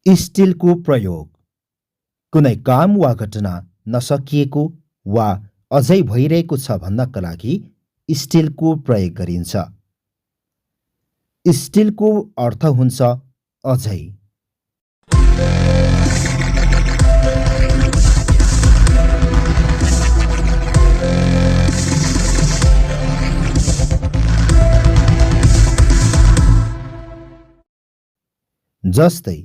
स्टिलको प्रयोग कुनै काम वा घटना नसकिएको वा अझै भइरहेको छ भन्नका लागि स्टिलको प्रयोग गरिन्छ। स्टिलको अर्थ हुन्छ अझै। जस्तै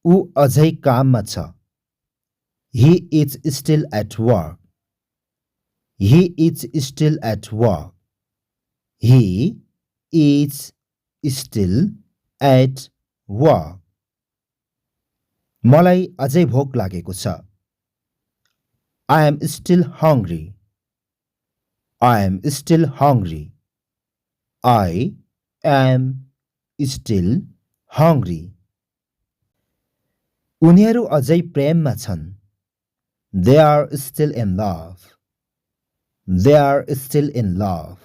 ऊ अझै काममा छ। He is still at work. He is still at work. He is still at work. मलाई अझै भोक लागेको छ। I am still hungry. I am still hungry. I am still hungry. उनीहरू अझै प्रेममा छन्। They are still in love. They are still in love.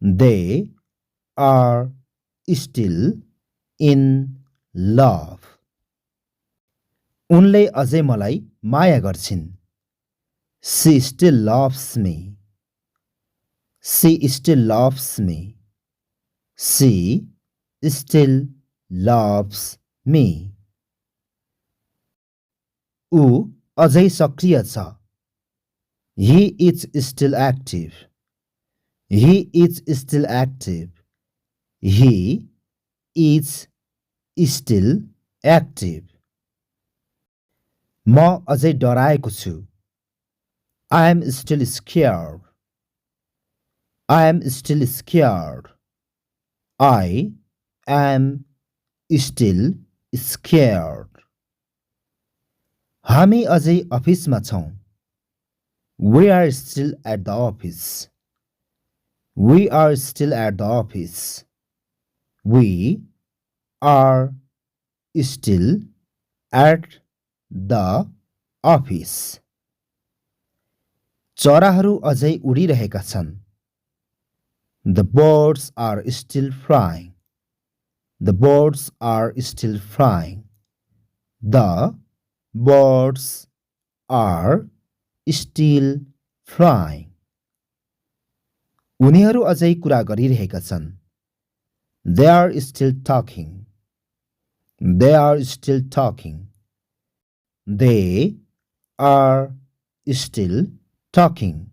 They are still in love. उनले अझै मलाई माया गर्छिन्। She still loves me. She still loves me. She still loves me. ऊ अझै सक्रिय छ। He is still active. He is still active. He is still active. म अझै डराएको छु। I am still scared. I am still scared. I am still scared. हामी अझै अफिसमा छौं। We are still at the office. We are still at the office. We are still at the office. चराहरू अझै उडिरहेका छन्। The birds are still flying. The birds are still flying. The birds are still flying. उनीहरू अझै कुरा गरिरहेका छन्। They are still talking. They are still talking. They are still talking.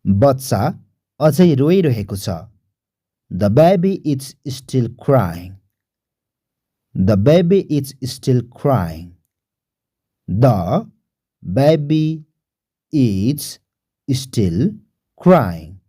बच्चा अझै रोइरहेको छ। The baby is still crying. The baby is still crying. The baby is still crying.